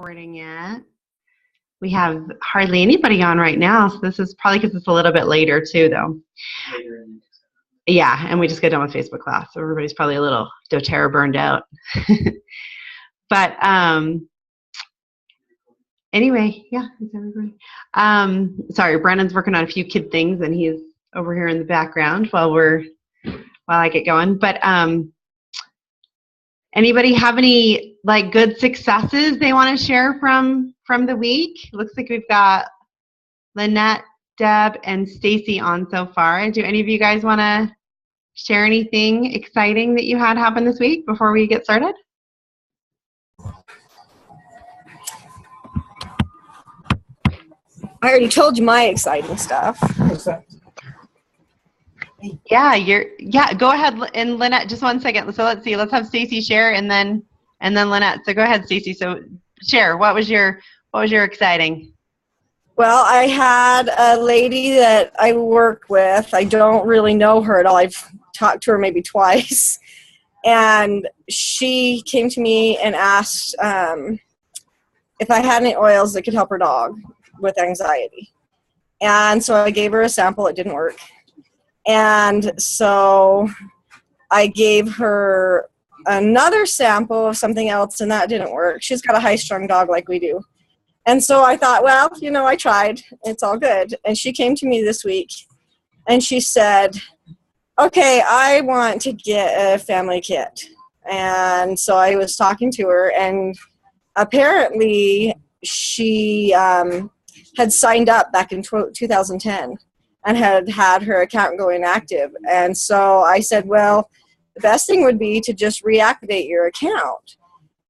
recording yet. We have hardly anybody on right now, so this is probably because it's a little bit later too, though. Yeah, and we just got done with Facebook class, so everybody's probably a little doTERRA burned out. But anyway, yeah, is everybody? Sorry, Brandon's working on a few kid things, and he's over here in the background while I get going. But anybody have any like good successes they want to share from the week? Looks like we've got Lynette, Deb, and Stacy on so far. Do any of you guys want to share anything exciting that you had happen this week before we get started? I already told you my exciting stuff. Yeah, go ahead. And Lynette, just 1 second. So let's see. Let's have Stacy share, and then Lynette. So go ahead, Stacy. So share. What was your exciting? Well, I had a lady that I work with. I don't really know her at all. I've talked to her maybe twice. And she came to me and asked if I had any oils that could help her dog with anxiety. And so I gave her a sample. It didn't work. And so I gave her another sample of something else, and that didn't work. She's got a high-strung dog like we do. And so I thought, well, I tried. It's all good. And she came to me this week, and she said, okay, I want to get a family kit. And so I was talking to her, and apparently she had signed up back in 2010 and had her account go inactive. And so I said, well, the best thing would be to just reactivate your account.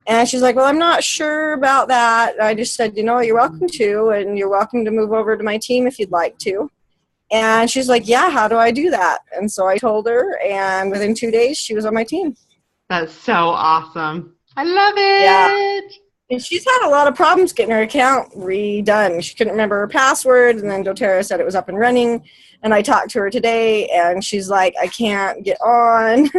And she's like, well, I'm not sure about that. And I just said, you're welcome to, and you're welcome to move over to my team if you'd like to. And she's like, yeah, how do I do that? And so I told her, and within 2 days, she was on my team. That's so awesome. I love it. Yeah. And she's had a lot of problems getting her account redone. She couldn't remember her password, and then doTERRA said it was up and running. And I talked to her today, and she's like, I can't get on.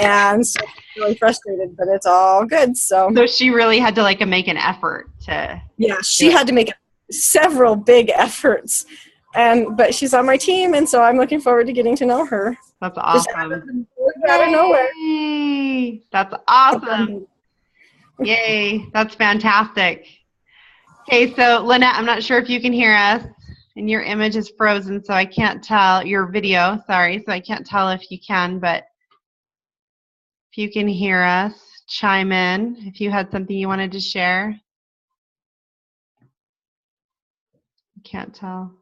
And so she's really frustrated, but it's all good. So she really had to make an effort to. Yeah, she had to make several big efforts. But she's on my team, and so I'm looking forward to getting to know her. That's awesome. Out of nowhere. That's awesome. Yay, that's fantastic. Okay, so Lynette, I'm not sure if you can hear us, and your image is frozen, so I can't tell, your video, sorry, so I can't tell if you can, but if you can hear us, chime in if you had something you wanted to share. Can't tell.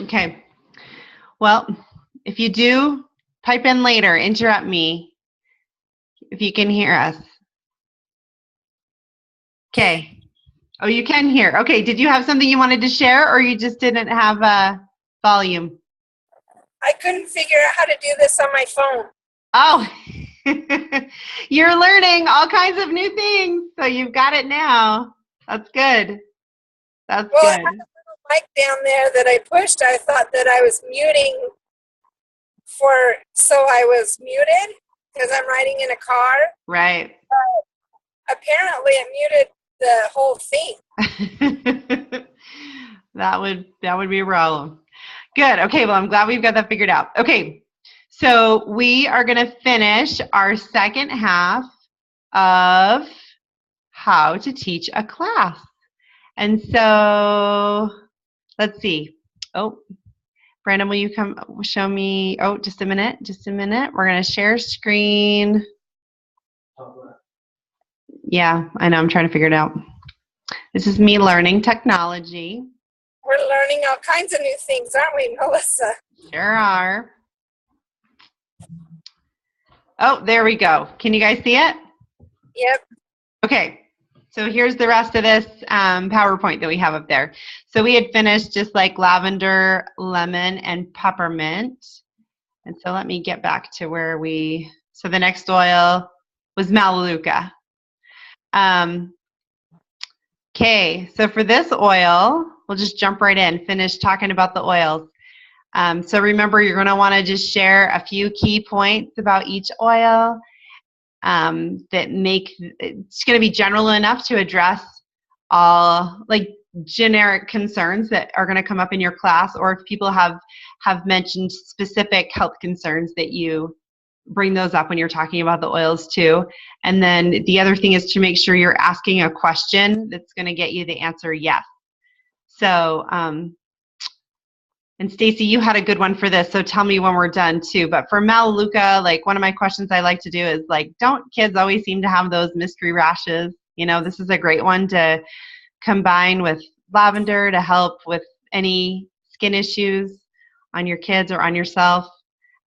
Okay. Well, if you do, pipe in later, interrupt me if you can hear us. Okay. Oh, you can hear. Okay. Did you have something you wanted to share, or you just didn't have a volume? I couldn't figure out how to do this on my phone. Oh, you're learning all kinds of new things, so you've got it now. That's good. That's good. I had a little mic down there that I pushed. I thought that I was muting so I was muted because I'm riding in a car. Right. Apparently it muted the whole thing. That would be a problem. Good. Okay, well, I'm glad we've got that figured out. Okay, so we are going to finish our second half of how to teach a class. And so let's see. Oh, Brandon, will you come show me? Oh, just a minute. We're going to share screen. Yeah, I know. I'm trying to figure it out. This is me learning technology. We're learning all kinds of new things, aren't we, Melissa? Sure are. Oh, there we go. Can you guys see it? Yep. Okay. So here's the rest of this PowerPoint that we have up there. So we had finished just like lavender, lemon, and peppermint. And so let me get back to so the next oil was Melaleuca. Okay, so for this oil, we'll just jump right in, finish talking about the oils. So remember, you're going to want to just share a few key points about each oil. that make it's going to be general enough to address all like generic concerns that are going to come up in your class, or if people have mentioned specific health concerns, that you bring those up when you're talking about the oils too. And then the other thing is to make sure you're asking a question that's going to get you the answer yes. So, and Stacy, you had a good one for this, so tell me when we're done too. But for Melaleuca, like one of my questions I like to do is like, don't kids always seem to have those mystery rashes? You know, this is a great one to combine with lavender to help with any skin issues on your kids or on yourself.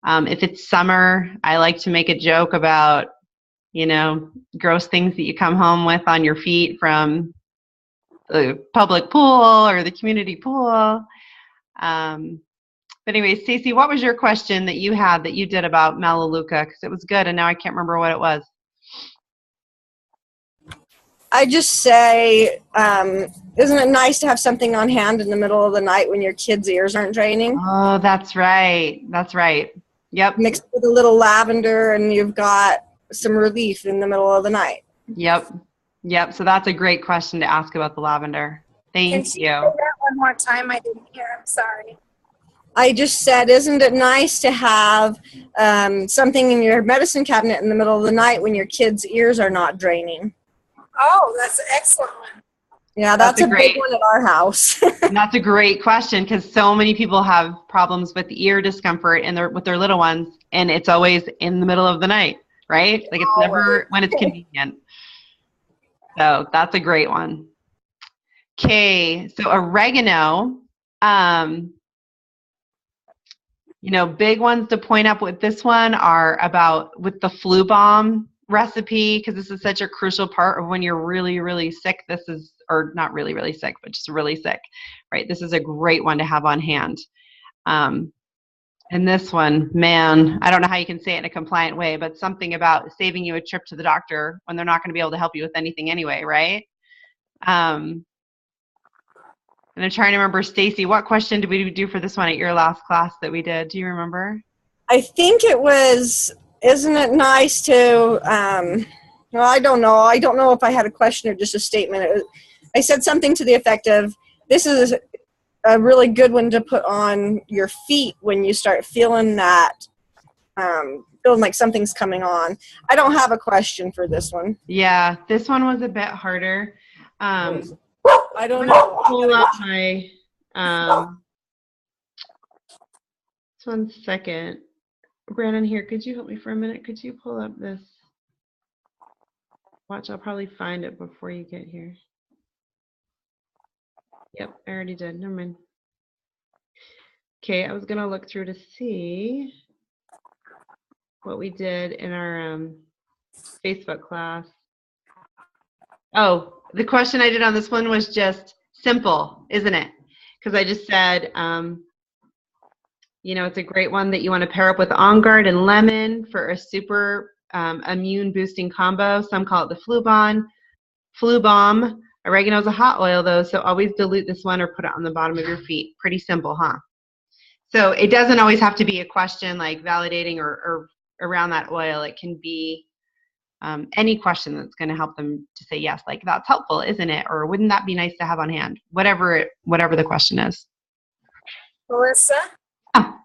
If it's summer, I like to make a joke about, you know, gross things that you come home with on your feet from the public pool or the community pool. But anyway, Stacey, what was your question that you had that you did about Melaleuca? Because it was good, and now I can't remember what it was. I just say, isn't it nice to have something on hand in the middle of the night when your kids' ears aren't draining? Oh, that's right. That's right. Yep. Mixed with a little lavender, and you've got some relief in the middle of the night. Yep. Yep. So that's a great question to ask about the lavender. Thank Can you. you say that one more time? I didn't hear. I'm sorry. I just said, isn't it nice to have something in your medicine cabinet in the middle of the night when your kids' ears are not draining? Oh, that's an excellent one. Yeah, that's a great big one at our house. And that's a great question, because so many people have problems with ear discomfort with their little ones, and it's always in the middle of the night, right? Like it's never when it's convenient. So that's a great one. Okay, so oregano, you know, big ones to point up with this one are about with the flu bomb recipe, because this is such a crucial part of when you're really, really sick. This is, or not really, really sick, but just really sick, right? This is a great one to have on hand. And this one, man, I don't know how you can say it in a compliant way, but something about saving you a trip to the doctor when they're not going to be able to help you with anything anyway, right? And I'm trying to remember, Stacy, what question did we do for this one at your last class that we did? Do you remember? I think it was, isn't it nice to, well, I don't know. I don't know if I had a question or just a statement. I said something to the effect of, this is a really good one to put on your feet when you start feeling that, feeling like something's coming on. I don't have a question for this one. Yeah, this one was a bit harder. I don't know. Pull up my, just 1 second. Brandon, here, could you help me for a minute? Could you pull up this? Watch, I'll probably find it before you get here. Yep, I already did. Never mind. Okay, I was gonna look through to see what we did in our Facebook class. Oh, the question I did on this one was just simple, isn't it? Because I just said, you know, it's a great one that you want to pair up with On Guard and lemon for a super immune boosting combo. Some call it the flu bomb. Oregano is a hot oil though, so always dilute this one or put it on the bottom of your feet. Pretty simple, huh? So it doesn't always have to be a question like validating or around that oil. It can be any question that's going to help them to say yes, like that's helpful, isn't it? Or wouldn't that be nice to have on hand? Whatever the question is. Melissa? Oh.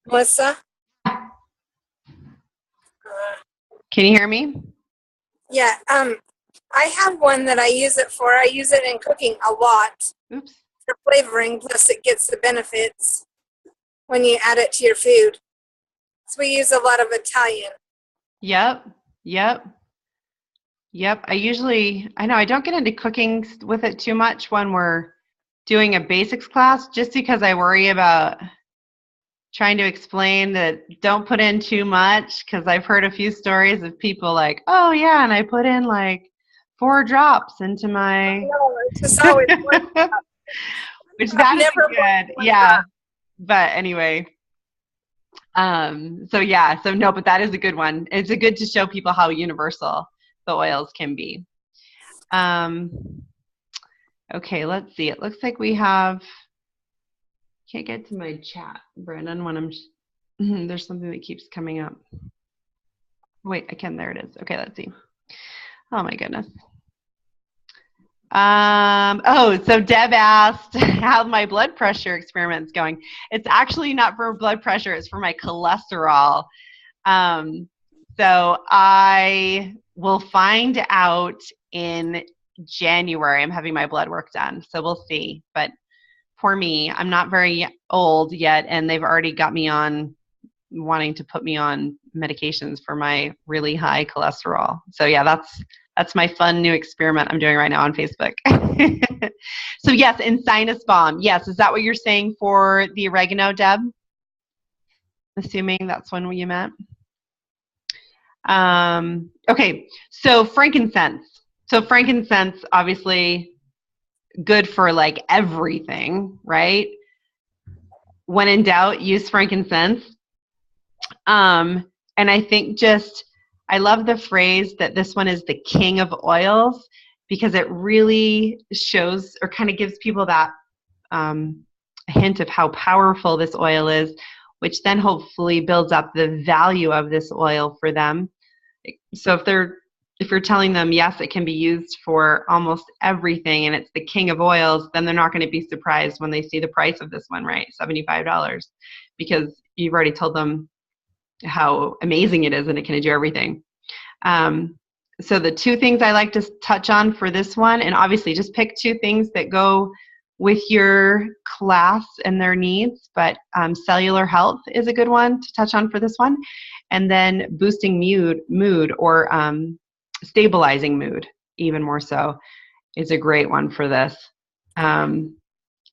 Melissa? Can you hear me? Yeah, I have one that I use it for. I use it in cooking a lot. Oops. For flavoring, plus it gets the benefits when you add it to your food. So we use a lot of Italian. Yep. I know I don't get into cooking with it too much when we're doing a basics class, just because I worry about trying to explain that don't put in too much, because I've heard a few stories of people like, oh yeah, and I put in like 4 drops into my No, it's just always which that is good. Yeah. But anyway. So no, but that is a good one. It's a good to show people how universal the oils can be. Okay, let's see. It looks like we have, can't get to my chat, Brandon, when I'm, there's something that keeps coming up. Wait, I can. There it is. Okay, let's see. Oh my goodness. So Deb asked how my blood pressure experiment's going. It's actually not for blood pressure, it's for my cholesterol. So I will find out in January. I'm having my blood work done, so we'll see. But for me, I'm not very old yet, and they've already got me on wanting to put me on medications for my really high cholesterol. So yeah, that's my fun new experiment I'm doing right now on Facebook. So yes, and sinus balm. Yes, is that what you're saying for the oregano, Deb? Assuming that's one you meant. Okay, so frankincense. So frankincense, obviously good for like everything, right? When in doubt, use frankincense. And I think I love the phrase that this one is the king of oils, because it really shows or kind of gives people that hint of how powerful this oil is, which then hopefully builds up the value of this oil for them. So if you're telling them, yes, it can be used for almost everything and it's the king of oils, then they're not going to be surprised when they see the price of this one, right? $75, because you've already told them how amazing it is and it can do everything. So the two things I like to touch on for this one, and obviously just pick two things that go with your class and their needs, but cellular health is a good one to touch on for this one. And then boosting mood or stabilizing mood, even more so, is a great one for this.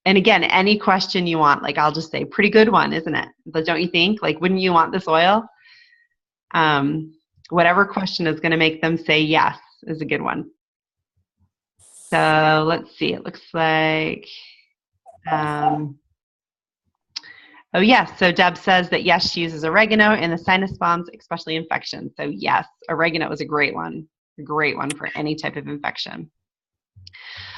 And again, any question you want, like I'll just say, pretty good one, isn't it? But don't you think? Like, wouldn't you want this oil? Whatever question is going to make them say yes is a good one. So let's see. It looks like, oh yes. So Deb says that yes, she uses oregano in the sinus bombs, especially infection. So yes, oregano is a great one for any type of infection.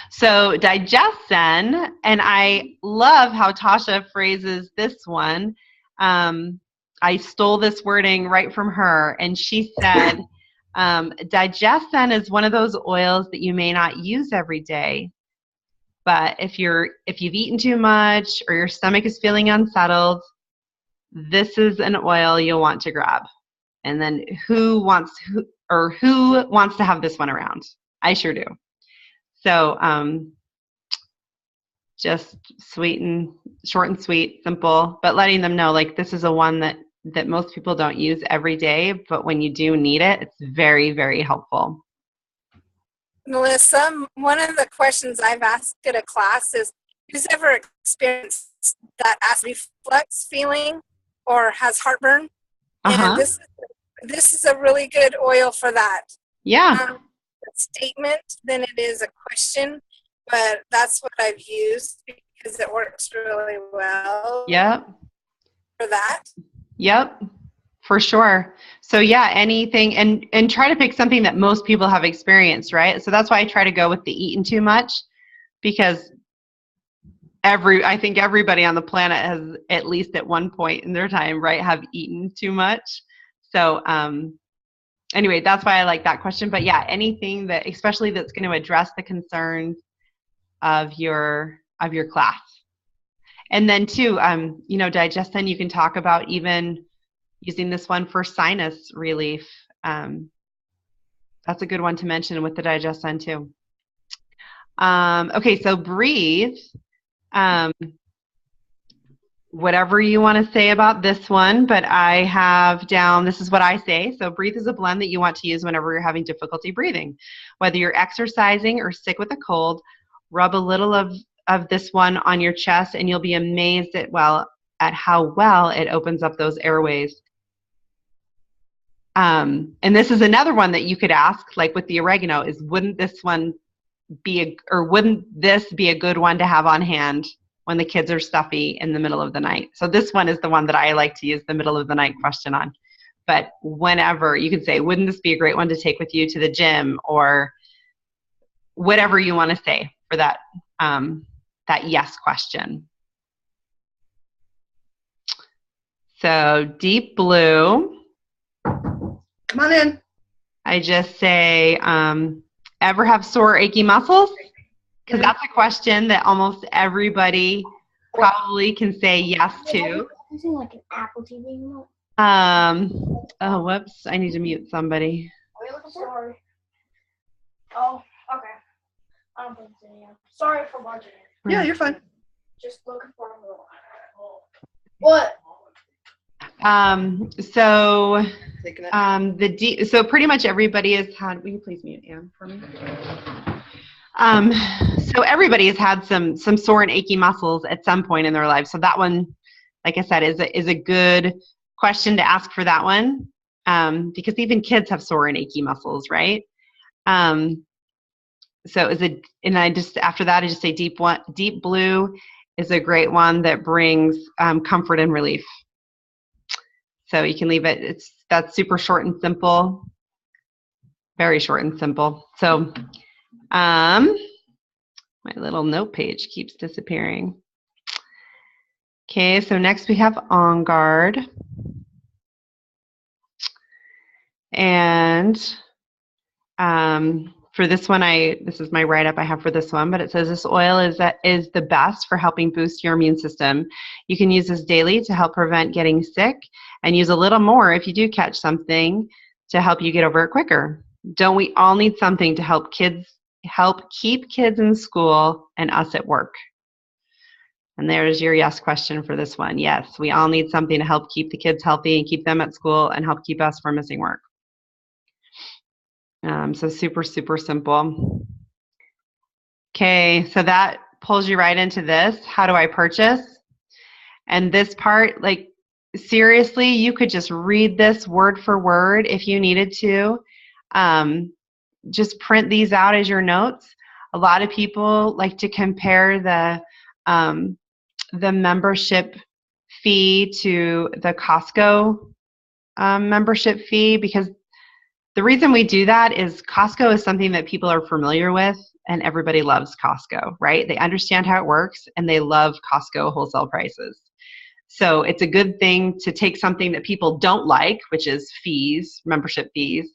So Digestin, and I love how Tasha phrases this one. I stole this wording right from her, and she said, Digestin is one of those oils that you may not use every day, but if you've eaten too much or your stomach is feeling unsettled, this is an oil you'll want to grab. And then who wants to have this one around? I sure do. So just short and sweet, simple, but letting them know, like, this is a one that most people don't use every day, but when you do need it, it's very, very helpful. Melissa, one of the questions I've asked at a class is, who's ever experienced that acid reflux feeling or has heartburn? And this is a really good oil for that. Yeah. Statement than it is a question, but that's what I've used because it works really well. Yep. For that. Yep, for sure. So yeah, anything, and try to pick something that most people have experienced, right? So that's why I try to go with the eaten too much, because I think everybody on the planet has at least at one point in their time, right, have eaten too much. So anyway, that's why I like that question. But yeah, anything that, especially that's going to address the concerns of your class. And then too, Digestin, you can talk about even using this one for sinus relief. That's a good one to mention with the Digestin too. Okay, so breathe. Whatever you want to say about this one, but I have down, this is what I say. So breathe is a blend that you want to use whenever you're having difficulty breathing. Whether you're exercising or sick with a cold, rub a little of this one on your chest and you'll be amazed at how well it opens up those airways. And this is another one that you could ask, like with the oregano, is wouldn't this be a good one to have on hand when the kids are stuffy in the middle of the night? So this one is the one that I like to use the middle of the night question on. But whenever, you can say, wouldn't this be a great one to take with you to the gym, or whatever you want to say for that yes question. So Deep Blue. Come on in. I just say, ever have sore, achy muscles? Because that's a question that almost everybody probably can say yes to. Using like an Apple TV remote. Oh, whoops. I need to mute somebody. Are you looking for? Oh, okay. I don't think so. Yeah. Sorry for barging in. Yeah, you're fine. Just looking for a little. What? So Taking it. so pretty much everybody has had. Will you please mute Ann for me? So everybody has had some sore and achy muscles at some point in their life. So that one, like I said, is a good question to ask for that one, because even kids have sore and achy muscles, right? So and I just after that I just say deep blue is a great one that brings comfort and relief. So you can leave it. That's super short and simple, very short and simple. So my little note page keeps disappearing. Okay, so next we have On Guard. And for this one, this is my write-up I have for this one, but it says this oil is the best for helping boost your immune system. You can use this daily to help prevent getting sick, and use a little more if you do catch something to help you get over it quicker. Don't we all need something to help keep kids in school and us at work? And there's your yes question for this one. Yes, we all need something to help keep the kids healthy and keep them at school and help keep us from missing work. So super, super simple. Okay, so that pulls you right into this. How do I purchase? And this part, like, seriously, you could just read this word for word if you needed to. Just print these out as your notes. A lot of people like to compare the membership fee to the Costco membership fee, because the reason we do that is Costco is something that people are familiar with, and everybody loves Costco, right? They understand how it works, and they love Costco wholesale prices. So it's a good thing to take something that people don't like, which is fees, membership fees,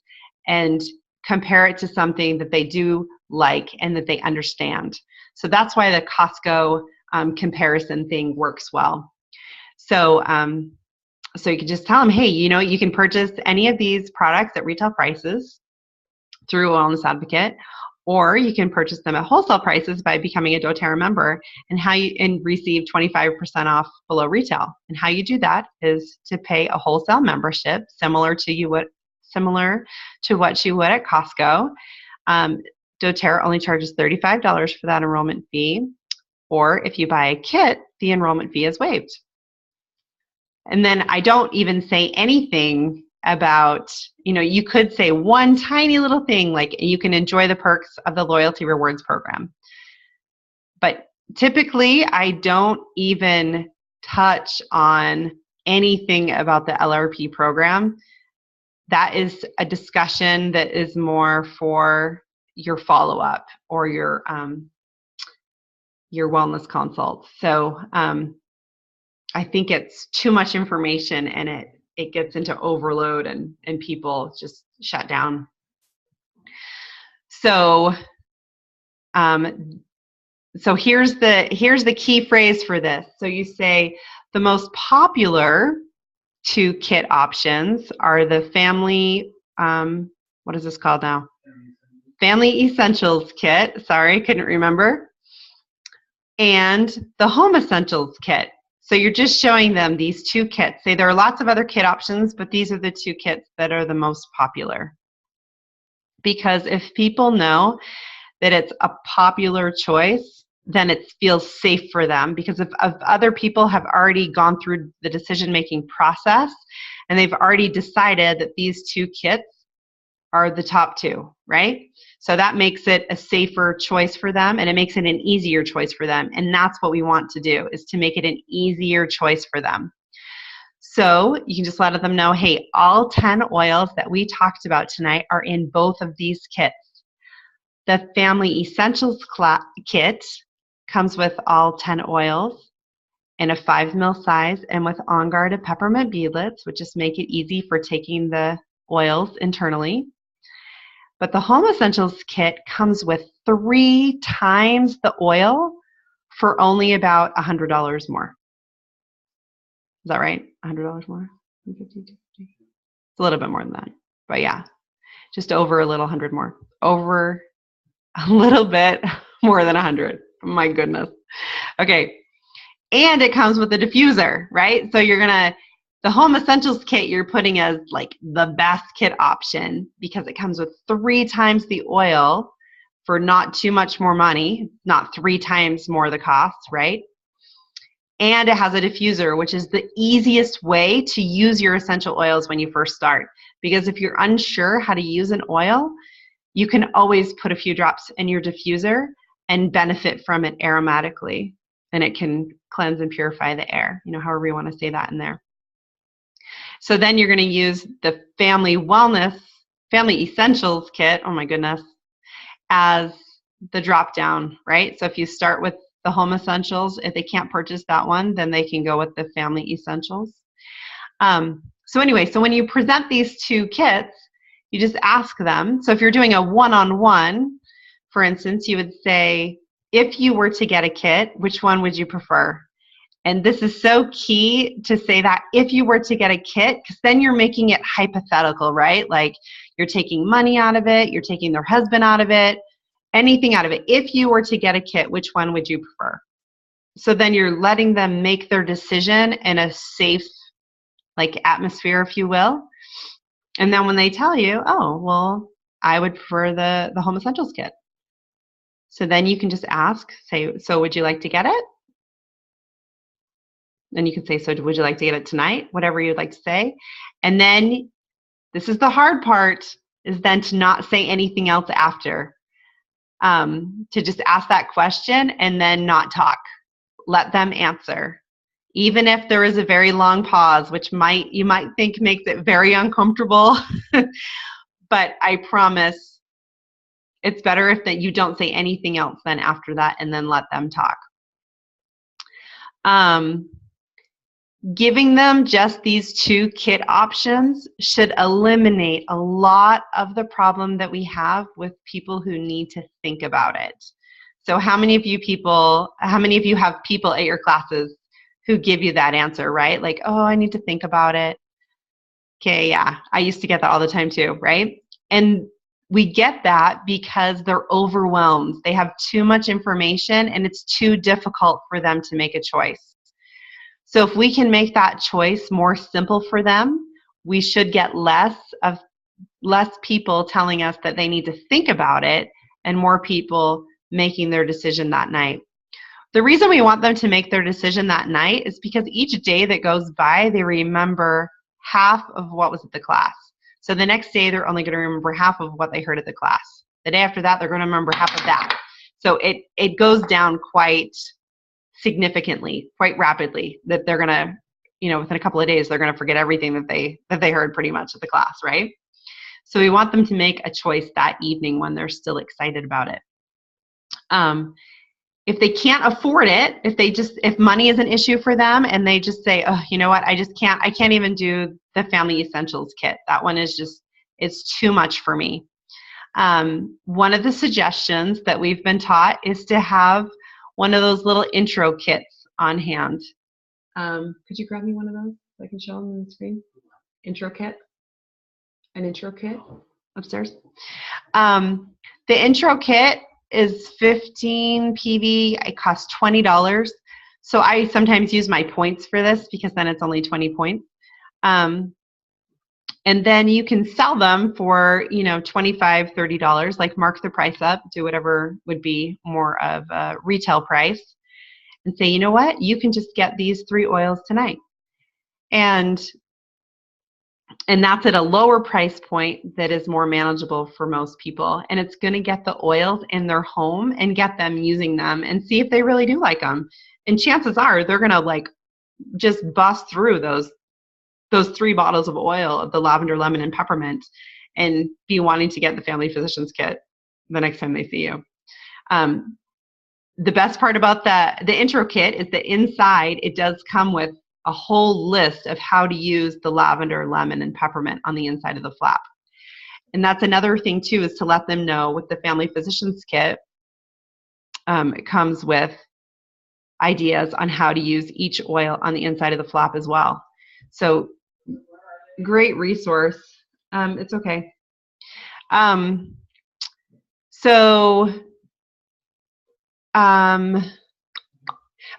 and compare it to something that they do like and that they understand. So that's why the Costco comparison thing works well. So so you can just tell them, hey, you can purchase any of these products at retail prices through Wellness Advocate, or you can purchase them at wholesale prices by becoming a doTERRA member, and receive 25% off below retail. And how you do that is to pay a wholesale membership similar to what you would at Costco. doTERRA only charges $35 for that enrollment fee, or if you buy a kit, the enrollment fee is waived. And then I don't even say anything about, you could say one tiny little thing like you can enjoy the perks of the loyalty rewards program. But typically I don't even touch on anything about the LRP program. That is a discussion that is more for your follow-up or your wellness consult. So I think it's too much information, and it gets into overload, and people just shut down. So so here's the key phrase for this. So you say the most popular 2 kit options are the family, what is this called now? Family Essentials Kit. Sorry, couldn't remember. And the Home Essentials Kit. So you're just showing them these 2 kits. Say there are lots of other kit options, but these are the 2 kits that are the most popular. Because if people know that it's a popular choice, then it feels safe for them, because if other people have already gone through the decision-making process and they've already decided that these 2 kits are the top 2, right? So that makes it a safer choice for them, and it makes it an easier choice for them. And that's what we want to do, is to make it an easier choice for them. So you can just let them know, hey, all 10 oils that we talked about tonight are in both of these kits. The Family Essentials kit comes with all 10 oils in a 5 ml size, and with On Guard of peppermint beadlets, which just make it easy for taking the oils internally. But the Home Essentials kit comes with 3 times the oil for only about $100 more. Is that right? $100 more? It's a little bit more than that. But yeah, just over a little 100 more. Over a little bit more than 100. My goodness. Okay. And it comes with a diffuser, right? So the Home Essentials kit you're putting as like the best kit option because it comes with 3 times the oil for not too much more money, not 3 times more the cost, right? And it has a diffuser, which is the easiest way to use your essential oils when you first start. Because if you're unsure how to use an oil, you can always put a few drops in your diffuser and benefit from it aromatically. And it can cleanse and purify the air, however you want to say that in there. So then you're going to use the Family Essentials kit, oh my goodness, as the drop down, right? So if you start with the Home Essentials, if they can't purchase that one, then they can go with the Family Essentials. So anyway, so when you present these 2 kits, you just ask them. So if you're doing a one-on-one, for instance, you would say, if you were to get a kit, which one would you prefer? And this is so key to say that if you were to get a kit, because then you're making it hypothetical, right? Like you're taking money out of it, you're taking their husband out of it, anything out of it. If you were to get a kit, which one would you prefer? So then you're letting them make their decision in a safe, atmosphere, if you will. And then when they tell you, oh, well, I would prefer the Home Essentials kit. So then you can just ask, say, so would you like to get it? Then you can say, so would you like to get it tonight? Whatever you'd like to say. And then this is the hard part, is then to not say anything else after. To just ask that question and then not talk. Let them answer. Even if there is a very long pause, which you might think makes it very uncomfortable, but I promise it's better if that you don't say anything else then after that and then let them talk. Giving them just these 2 kit options should eliminate a lot of the problem that we have with people who need to think about it. So how many of you have people at your classes who give you that answer, right? Like, oh, I need to think about it. Okay, yeah, I used to get that all the time too, right? And we get that because they're overwhelmed. They have too much information and it's too difficult for them to make a choice. So if we can make that choice more simple for them, we should get less people telling us that they need to think about it and more people making their decision that night. The reason we want them to make their decision that night is because each day that goes by, they remember half of what was at the class. So the next day, they're only going to remember half of what they heard at the class. The day after that, they're going to remember half of that. So it goes down quite significantly, quite rapidly, that they're going to, within a couple of days, they're going to forget everything that they heard pretty much at the class, right? So we want them to make a choice that evening when they're still excited about it. If they can't afford it, if money is an issue for them and they just say, oh, you know what, I can't even do the Family Essentials kit. That one is it's too much for me. One of the suggestions that we've been taught is to have one of those little intro kits on hand. Could you grab me one of those so I can show them on the screen? Intro kit? An intro kit upstairs? The intro kit is 15 PV. It costs $20. So I sometimes use my points for this because then it's only 20 points. And then you can sell them for, $25, $30, like mark the price up, do whatever would be more of a retail price and say, you know what, you can just get these 3 oils tonight. And that's at a lower price point that is more manageable for most people. And it's going to get the oils in their home and get them using them and see if they really do like them. And chances are they're going to just bust through those 3 bottles of oil of the lavender, lemon, and peppermint and be wanting to get the Family Physicians kit the next time they see you. The best part about the intro kit is that inside it does come with a whole list of how to use the lavender, lemon, and peppermint on the inside of the flap. And that's another thing too, is to let them know with the Family Physicians Kit, it comes with ideas on how to use each oil on the inside of the flap as well. So great resource. It's okay.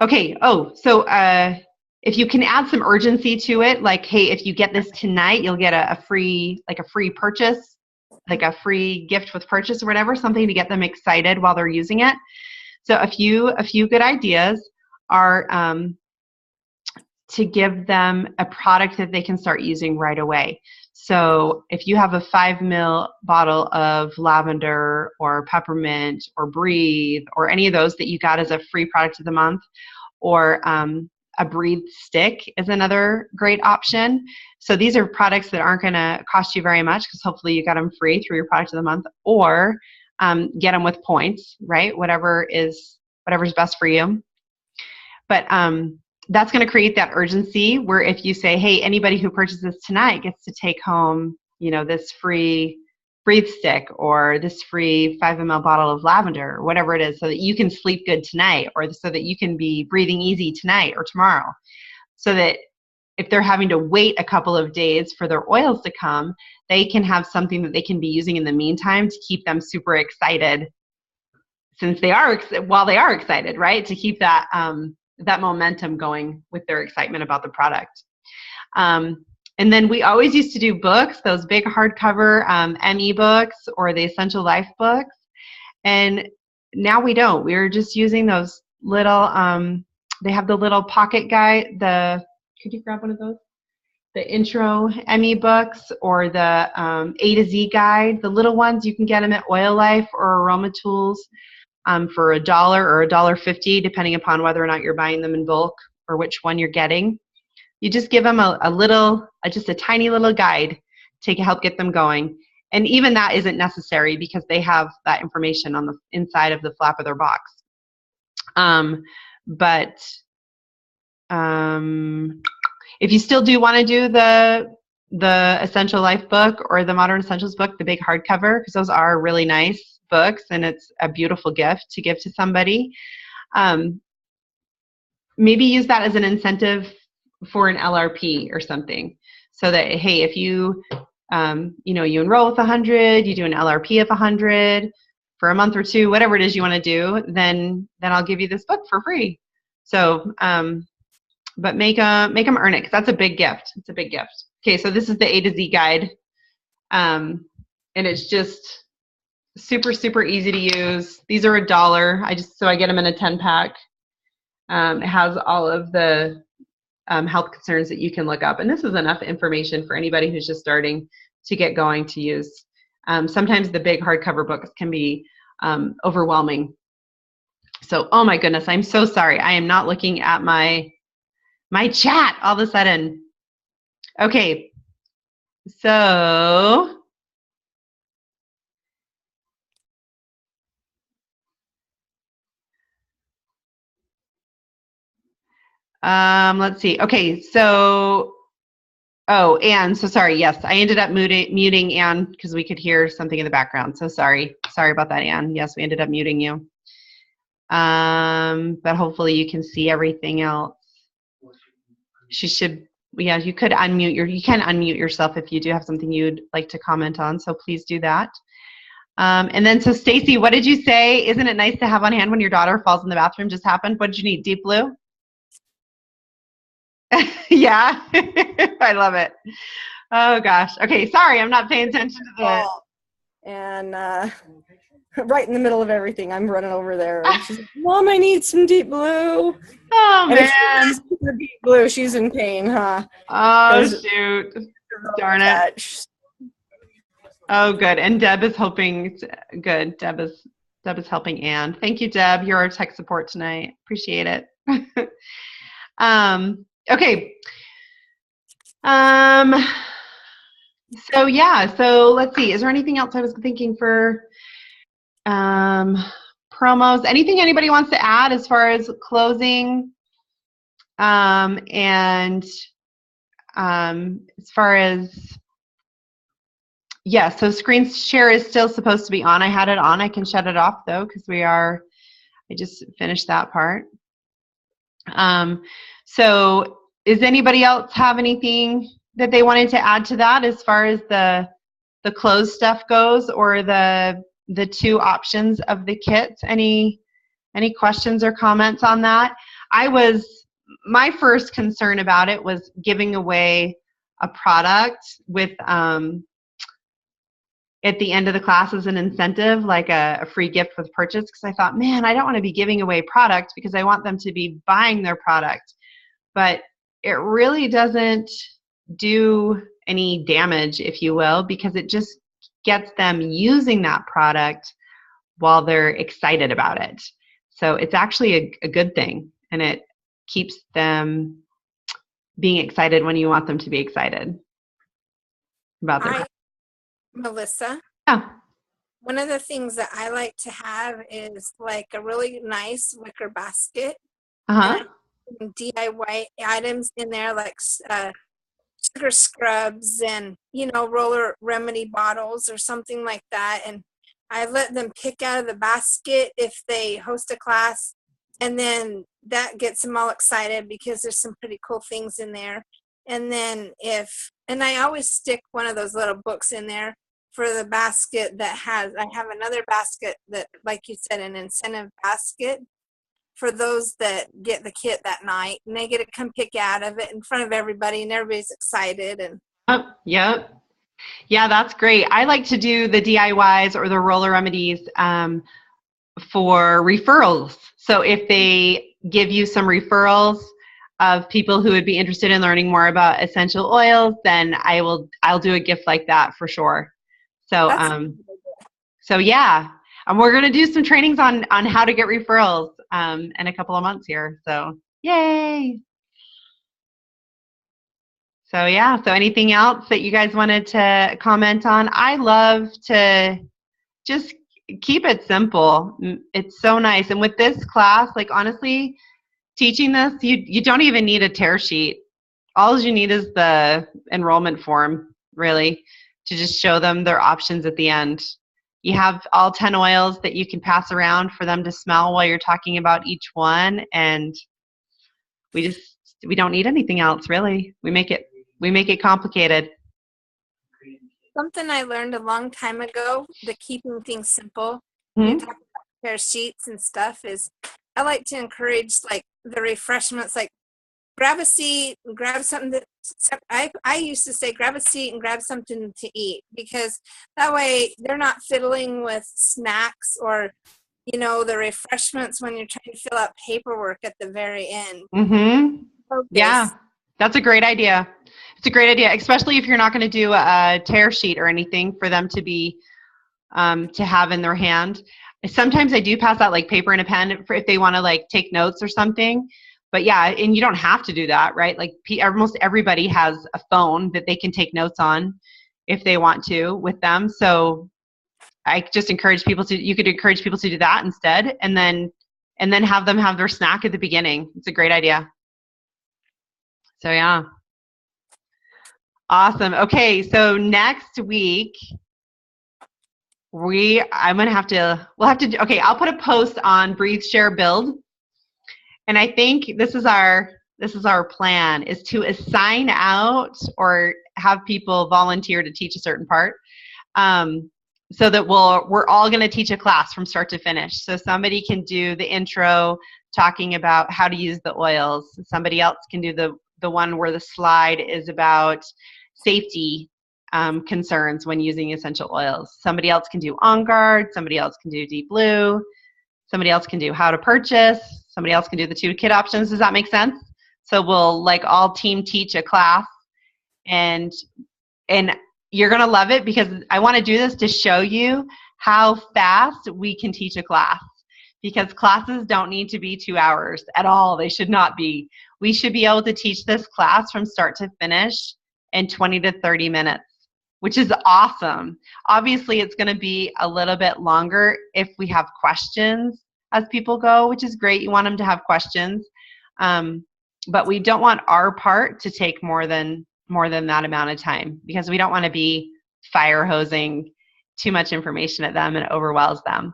Okay. Oh, so if you can add some urgency to it, like, hey, if you get this tonight, you'll get a free purchase, like a free gift with purchase or whatever, something to get them excited while they're using it. So a few good ideas are to give them a product that they can start using right away. So if you have a 5 ml bottle of lavender or peppermint or Breathe or any of those that you got as a free product of the month, or a Breathe stick is another great option. So these are products that aren't going to cost you very much because hopefully you got them free through your product of the month, or get them with points, right? Whatever's best for you. But that's going to create that urgency where if you say, hey, anybody who purchases tonight gets to take home, this free Breathe stick or this free 5 ml bottle of lavender, or whatever it is, so that you can sleep good tonight, or so that you can be breathing easy tonight or tomorrow. So that if they're having to wait a couple of days for their oils to come, they can have something that they can be using in the meantime to keep them super excited, while they are excited, right? To keep that that momentum going with their excitement about the product. And then we always used to do books, those big hardcover ME books or the Essential Life books. And now we don't. We're just using those little, they have the little pocket guide, could you grab one of those? The intro ME books or the A to Z guide, the little ones. You can get them at Oil Life or Aroma Tools for $1 or $1.50, depending upon whether or not you're buying them in bulk or which one you're getting. You just give them just a tiny little guide to help get them going. And even that isn't necessary because they have that information on the inside of the flap of their box. But if you still do want to do the Essential Life book or the Modern Essentials book, the big hardcover, because those are really nice books and it's a beautiful gift to give to somebody, maybe use that as an incentive for an LRP or something, so that, hey, if you you enroll with 100, you do an LRP of 100 for a month or two, whatever it is you want to do, then I'll give you this book for free. So but make them earn it, because that's a big gift. It's a big gift. Okay, so this is the A to Z guide, and it's just super, super easy to use. These are $1. So I get them in a 10-pack. It has all of the health concerns that you can look up. And this is enough information for anybody who's just starting to get going to use. Sometimes the big hardcover books can be overwhelming. So, oh my goodness, I'm so sorry. I am not looking at my chat all of a sudden. Okay, so let's see. Okay, so, Anne, so sorry. Yes, I ended up muting Anne because we could hear something in the background. So sorry. Sorry about that, Anne. Yes, we ended up muting you. But hopefully you can see everything else. You could unmute yourself if you do have something you'd like to comment on, so please do that. And then, so Stacy, what did you say? Isn't it nice to have on hand when your daughter falls in the bathroom? Just happened. What did you need? Deep Blue? Yeah, I love it. Oh gosh. Okay, sorry, I'm not paying attention to the. And right in the middle of everything, I'm running over there. And she's like, Mom, I need some Deep Blue. Oh man, Deep Blue. She's in pain, huh? Oh shoot! Darn it. Oh, good. And Deb is helping. Good. Deb is helping Anne. Thank you, Deb. You're our tech support tonight. Appreciate it. Okay. So yeah. So let's see. Is there anything else I was thinking for promos? Anything anybody wants to add as far as closing And as far as, yeah, so screen share is still supposed to be on. I had it on. I can shut it off though, because I just finished that part. So does anybody else have anything that they wanted to add to that as far as the closed stuff goes, or the two options of the kits? Any questions or comments on that? My first concern about it was giving away a product with at the end of the class as an incentive, like a free gift with purchase, because I thought, man, I don't want to be giving away product because I want them to be buying their product. But it really doesn't do any damage, if you will, because it just gets them using that product while they're excited about it. So it's actually a good thing, and it keeps them being excited when you want them to be excited about their product. Melissa? Yeah. One of the things that I like to have is like a really nice wicker basket. Uh-huh. And DIY items in there, like sugar scrubs and, roller remedy bottles or something like that. And I let them pick out of the basket if they host a class. And then that gets them all excited because there's some pretty cool things in there. And then I always stick one of those little books in there for the basket I have another basket that, like you said, an incentive basket for those that get the kit that night, and they get to come pick out of it in front of everybody, and everybody's excited. And yeah, that's great. I like to do the DIYs or the roller remedies for referrals. So if they give you some referrals of people who would be interested in learning more about essential oils, then I'll do a gift like that for sure. So yeah, and we're going to do some trainings on how to get referrals in a couple of months here. So yay! So yeah, so anything else that you guys wanted to comment on? I love to just keep it simple. It's so nice. And with this class, like honestly, teaching this, you don't even need a tear sheet. All you need is the enrollment form, really, to just show them their options at the end. You have all 10 oils that you can pass around for them to smell while you're talking about each one, and we don't need anything else, really. We make it complicated. Something I learned a long time ago, the keeping things simple, Mm-hmm. you talk about tear sheets and stuff, is I like to encourage like the refreshments, like grab a seat, grab something that I used to say grab a seat and grab something to eat, because that way they're not fiddling with snacks or the refreshments when you're trying to fill out paperwork at the very end. Mm-hmm. Yeah, that's a great idea. It's a great idea, especially if you're not going to do a tear sheet or anything for them to be to have in their hand. Sometimes I do pass out like paper and a pen if they want to like take notes or something. But yeah, and you don't have to do that, right? Like almost everybody has a phone that they can take notes on if they want to with them. So I just encourage people you could encourage people to do that instead, and then have them have their snack at the beginning. It's a great idea. So yeah. Awesome. Okay, so next week we'll have to okay, I'll put a post on Breathe, Share, Build. And I think this is our plan, is to assign out or have people volunteer to teach a certain part, so that we're all going to teach a class from start to finish. So somebody can do the intro talking about how to use the oils. Somebody else can do the one where the slide is about safety concerns when using essential oils. Somebody else can do On Guard. Somebody else can do Deep Blue. Somebody else can do how to purchase. Somebody else can do the 2 kit options. Does that make sense? So we'll like all team teach a class, and you're going to love it, because I want to do this to show you how fast we can teach a class, because classes don't need to be 2 hours at all. They should not be. We should be able to teach this class from start to finish in 20 to 30 minutes, which is awesome. Obviously, it's going to be a little bit longer if we have questions as people go, which is great. You want them to have questions. but we don't want our part to take more than that amount of time, because we don't want to be fire hosing too much information at them and overwhelms them.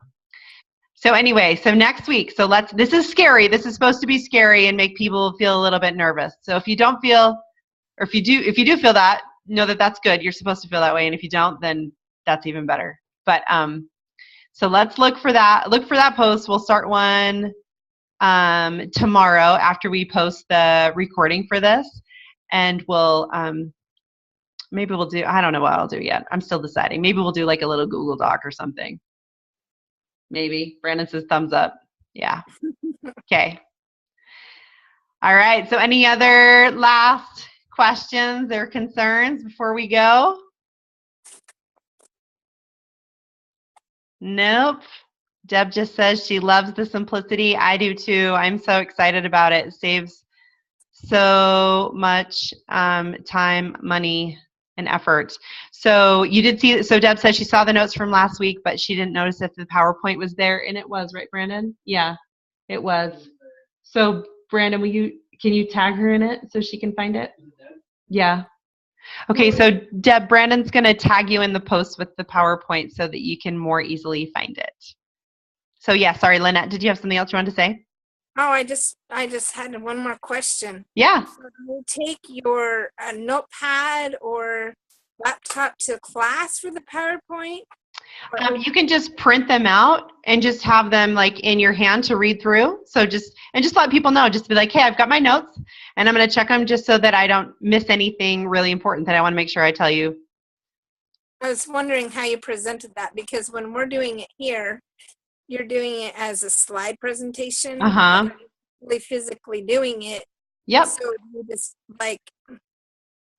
So anyway, so next week, this is scary. This is supposed to be scary and make people feel a little bit nervous. So if you don't feel, or if you do feel that, know that that's good. You're supposed to feel that way. And if you don't, then that's even better. But so let's look for that. Look for that post. We'll start one tomorrow after we post the recording for this. And we'll maybe we'll do, I don't know what I'll do yet. I'm still deciding. Maybe we'll do like a little Google Doc or something. Maybe. Brandon says thumbs up. Yeah. Okay. All right. So any other last questions or concerns before we go? Nope. Deb just says she loves the simplicity. I do too. I'm so excited about it. It saves so much time, money, and effort. So you did see, so Deb said she saw the notes from last week, but she didn't notice if the PowerPoint was there, and it was, right, Brandon? Yeah, it was. So Brandon, can you tag her in it so she can find it? Yeah. Okay, so Deb, Brandon's going to tag you in the post with the PowerPoint so that you can more easily find it. So yeah, sorry, Lynette, did you have something else you wanted to say? Oh, I just had one more question. Yeah. So do you take your notepad or laptop to class for the PowerPoint? You can just print them out and just have them like in your hand to read through. So just let people know, just be like, hey, I've got my notes and I'm going to check them just so that I don't miss anything really important that I want to make sure I tell you. I was wondering how you presented that, because when we're doing it here, you're doing it as a slide presentation. Uh-huh. Really physically doing it. Yep. So you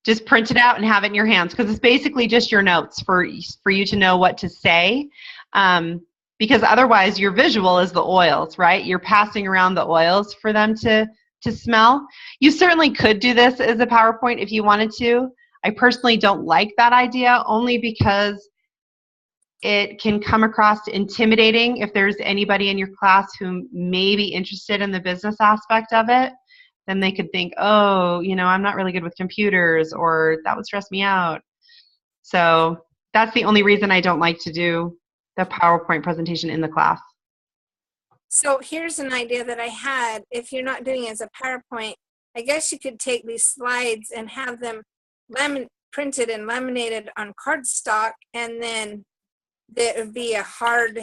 just print it out and have it in your hands, because it's basically just your notes for you to know what to say. Because otherwise your visual is the oils, right? You're passing around the oils for them to smell. You certainly could do this as a PowerPoint if you wanted to. I personally don't like that idea, only because it can come across intimidating if there's anybody in your class who may be interested in the business aspect of it. Then they could think, oh, I'm not really good with computers, or that would stress me out. So that's the only reason I don't like to do the PowerPoint presentation in the class. So here's an idea that I had. If you're not doing it as a PowerPoint, I guess you could take these slides and have them printed and laminated on cardstock, and then it would be a hard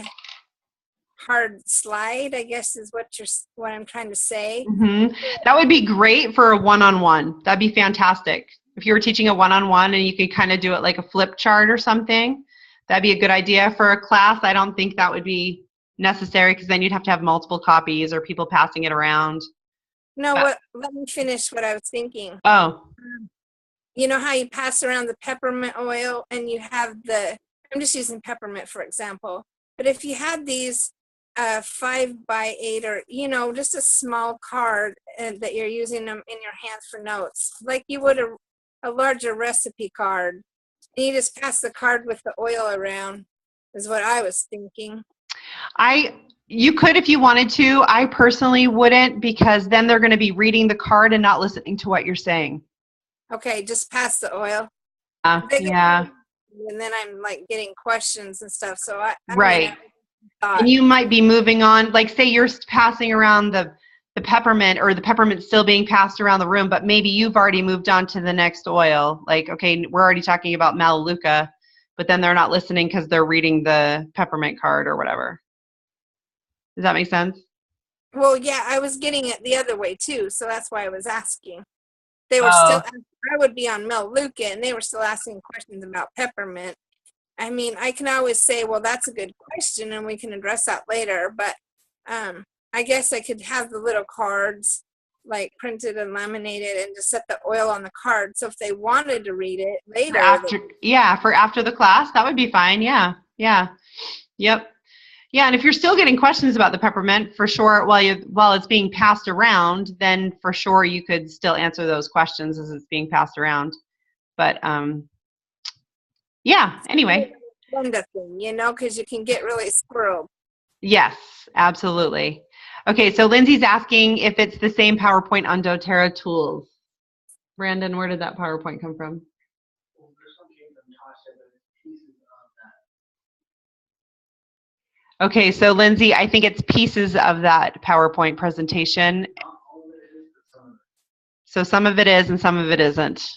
slide, I guess is what I'm trying to say. Mm-hmm. That would be great for a one-on-one. That'd be fantastic. If you were teaching a one-on-one and you could kind of do it like a flip chart or something, that'd be a good idea for a class. I don't think that would be necessary, because then you'd have to have multiple copies or people passing it around. No, let me finish what I was thinking. Oh. You know how you pass around the peppermint oil and you have I'm just using peppermint for example, but if you had these 5x8 or just a small card that you're using them in your hands for notes, like you would a larger recipe card, and you just pass the card with the oil around, is what I was thinking. You could if you wanted to. I personally wouldn't, because then they're going to be reading the card and not listening to what you're saying. Okay, just pass the oil. Yeah. And then I'm like getting questions and stuff. So right. And you might be moving on, like say you're passing around the peppermint, or the peppermint's still being passed around the room, but maybe you've already moved on to the next oil. Like, okay, we're already talking about Melaleuca, but then they're not listening because they're reading the peppermint card or whatever. Does that make sense? Well, yeah, I was getting it the other way too, so that's why I was asking. They were still, I would be on Melaleuca, and they were still asking questions about peppermint. I mean, I can always say, well, that's a good question, and we can address that later, but I guess I could have the little cards like printed and laminated and just set the oil on the card. So if they wanted to read it later. For after the class, that would be fine. Yeah. Yep. Yeah, and if you're still getting questions about the peppermint, for sure, while it's being passed around, then for sure you could still answer those questions as it's being passed around. But yeah, anyway. Thing, because you can get really squirreled. Yes, absolutely. Okay, so Lindsay's asking if it's the same PowerPoint on doTERRA tools. Brandon, where did that PowerPoint come from? Okay, so Lindsay, I think it's pieces of that PowerPoint presentation. So some of it is and some of it isn't,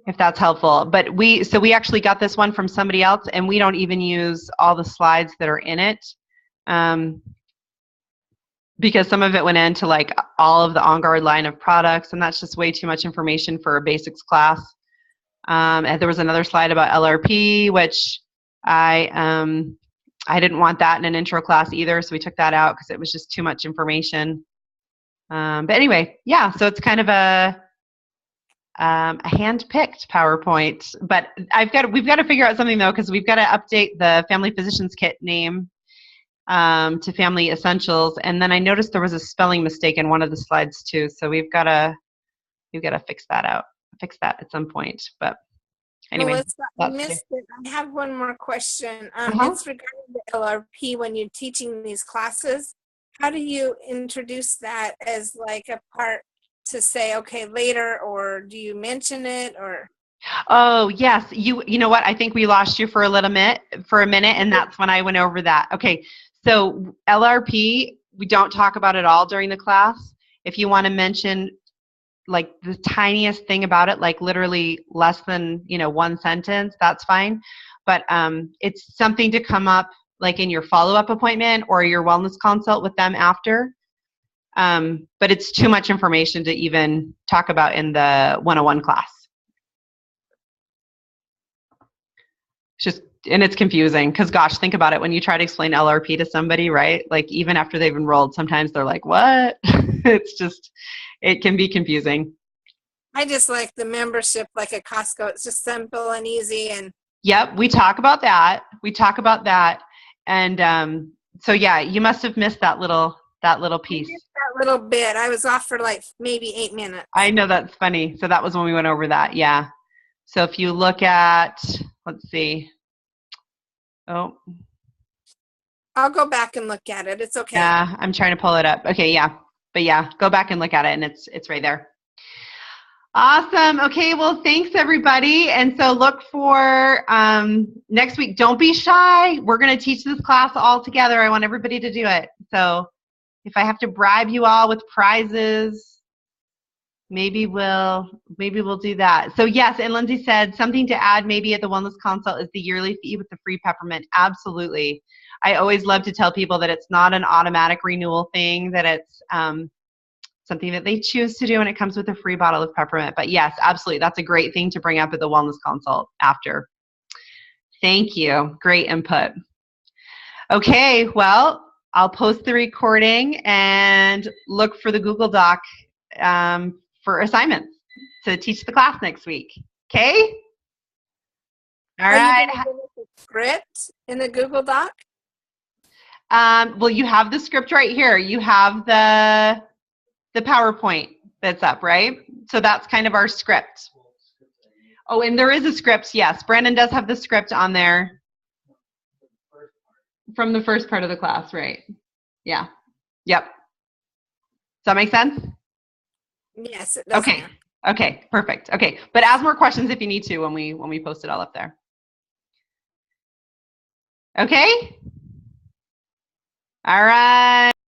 if that's helpful. But we actually got this one from somebody else, and we don't even use all the slides that are in it, because some of it went into like all of the OnGuard line of products, and that's just way too much information for a basics class. And there was another slide about LRP, which I didn't want that in an intro class either, so we took that out because it was just too much information. But anyway, yeah, so it's kind of a hand-picked PowerPoint. But we've got to figure out something though, because we've got to update the Family Physicians Kit name to Family Essentials. And then I noticed there was a spelling mistake in one of the slides too, so we've got to fix that at some point. But anyway, Melissa, I missed it. I have one more question. It's regarding the LRP. When you're teaching these classes, how do you introduce that as like a part to say, okay, later, or do you mention it, or? Oh yes, you know what? I think we lost you for a minute, and that's when I went over that. Okay, so LRP, we don't talk about it all during the class. If you want to mention like the tiniest thing about it, like literally less than, one sentence, that's fine. But it's something to come up like in your follow-up appointment or your wellness consult with them after. But it's too much information to even talk about in the 101 class. And it's confusing because, gosh, think about it. When you try to explain LRP to somebody, right? Like even after they've enrolled, sometimes they're like, what? It can be confusing. I just like the membership like at Costco. It's just simple and easy. And yep, we talk about that. And so yeah, you must have missed that little piece. I missed that little bit. I was off for like maybe 8 minutes. I know, that's funny. So that was when we went over that. Yeah. So if you look at, let's see. Oh. I'll go back and look at it. It's okay. Yeah, I'm trying to pull it up. Okay, yeah. But yeah, go back and look at it, and it's right there. Awesome. Okay, well, thanks everybody. And so look for next week. Don't be shy. We're going to teach this class all together. I want everybody to do it. So if I have to bribe you all with prizes, maybe we'll do that. So yes, and Lindsay said something to add maybe at the wellness consult is the yearly fee with the free peppermint. Absolutely. I always love to tell people that it's not an automatic renewal thing, that it's something that they choose to do, and it comes with a free bottle of peppermint. But yes, absolutely. That's a great thing to bring up at the wellness consult after. Thank you. Great input. Okay, well, I'll post the recording and look for the Google Doc for assignments to teach the class next week. Okay? All right. Are you going to give us a script in the Google Doc? Well, you have the script right here. You have the PowerPoint that's up, right? So that's kind of our script. Oh, and there is a script. Yes, Brandon does have the script on there from the first part of the class, right? Yeah. Yep. Does that make sense? Yes, it does. Okay. Okay, perfect. Okay, but ask more questions if you need to when we post it all up there. Okay? All right.